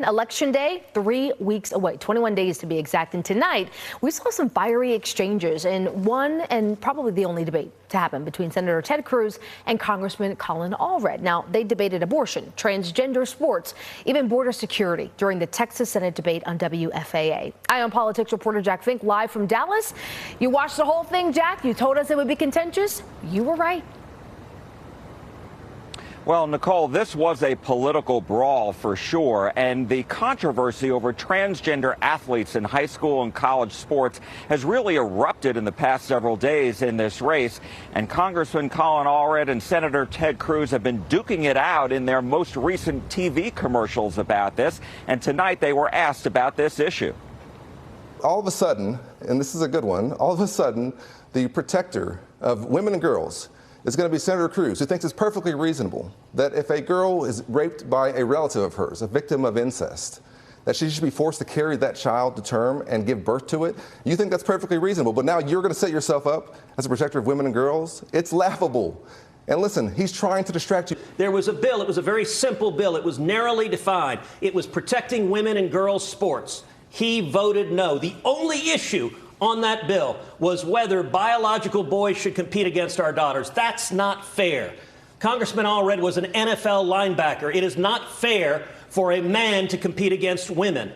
Election Day, 3 weeks away, 21 days to be exact. And tonight, we saw some fiery exchanges in one and probably the only debate to happen between Senator Ted Cruz and Congressman Colin Allred. Now, they debated abortion, transgender sports, even border security during the Texas Senate debate on WFAA. ION Politics reporter Jack Fink live from Dallas. You watched the whole thing, Jack. You told us it would be contentious. You were right. Well, Nicole, this was a political brawl for sure, and the controversy over transgender athletes in high school and college sports has really erupted in the past several days in this race. And Congressman Colin Allred and Senator Ted Cruz have been duking it out in their most recent TV commercials about this. And tonight they were asked about this issue. All of a sudden, and this is a good one, all of a sudden, the protector of women and girls is going to be Senator Cruz, who thinks it's perfectly reasonable that if a girl is raped by a relative of hers, a victim of incest, that she should be forced to carry that child to term and give birth to it. You think that's perfectly reasonable, but now you're going to set yourself up as a protector of women and girls? It's laughable. And listen, he's trying to distract you. There was a bill. It was a very simple bill. It was narrowly defined. It was protecting women and girls' sports. He voted no. The only issue on that bill was whether biological boys should compete against our daughters. That's not fair. Congressman Allred was an NFL linebacker. It is not fair for a man to compete against women.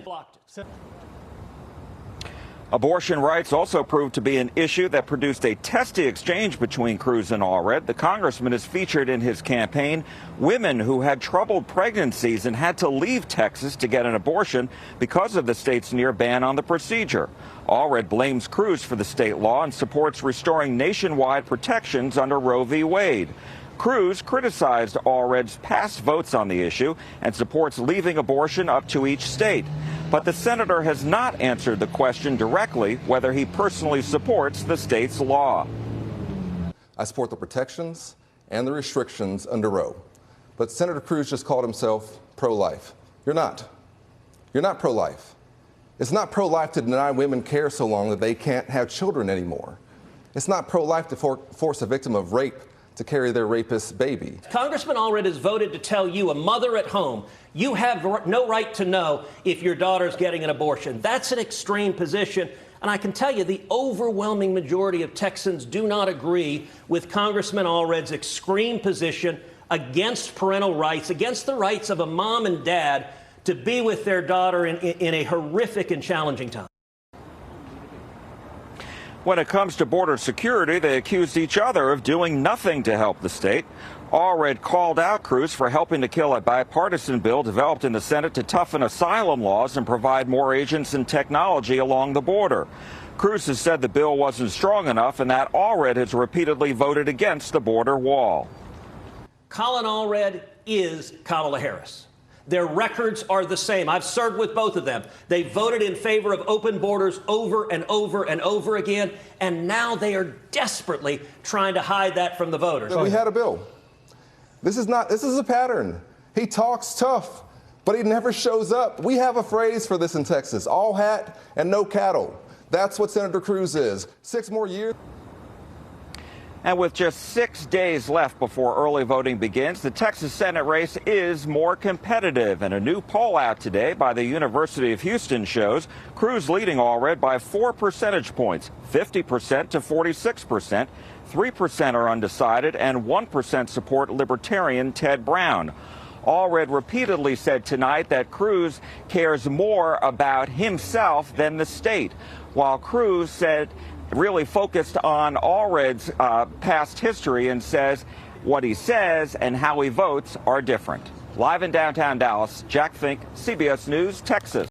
Abortion rights also proved to be an issue that produced a testy exchange between Cruz and Allred. The congressman has featured in his campaign women who had troubled pregnancies and had to leave Texas to get an abortion because of the state's near ban on the procedure. Allred blames Cruz for the state law and supports restoring nationwide protections under Roe v. Wade. Cruz criticized Allred's past votes on the issue and supports leaving abortion up to each state. But the senator has not answered the question directly whether he personally supports the state's law. I support the protections and the restrictions under Roe. But Senator Cruz just called himself pro-life. You're not. You're not pro-life. It's not pro-life to deny women care so long that they can't have children anymore. It's not pro-life to force a victim of rape to carry their rapist's baby. Congressman Allred has voted to tell you, a mother at home, you have no right to know if your daughter's getting an abortion. That's an extreme position. And I can tell you the overwhelming majority of Texans do not agree with Congressman Allred's extreme position against parental rights, against the rights of a mom and dad to be with their daughter in a horrific and challenging time. When it comes to border security, they accused each other of doing nothing to help the state. Allred called out Cruz for helping to kill a bipartisan bill developed in the Senate to toughen asylum laws and provide more agents and technology along the border. Cruz has said the bill wasn't strong enough and that Allred has repeatedly voted against the border wall. Colin Allred is Kamala Harris. Their records are the same. I've served with both of them. They voted in favor of open borders over and over and over again, and now they are desperately trying to hide that from the voters. We had a bill. This is a pattern. He talks tough, but he never shows up. We have a phrase for this in Texas: all hat and no cattle. That's what Senator Cruz is. 6 more years. And with just 6 days left before early voting begins, the Texas Senate race is more competitive. And a new poll out today by the University of Houston shows Cruz leading Allred by 4 percentage points, 50% to 46%. 3% are undecided and 1% support Libertarian Ted Brown. Allred repeatedly said tonight that Cruz cares more about himself than the state, while Cruz said really focused on Allred's past history and says what he says and how he votes are different. Live in downtown Dallas, Jack Fink, CBS News, Texas.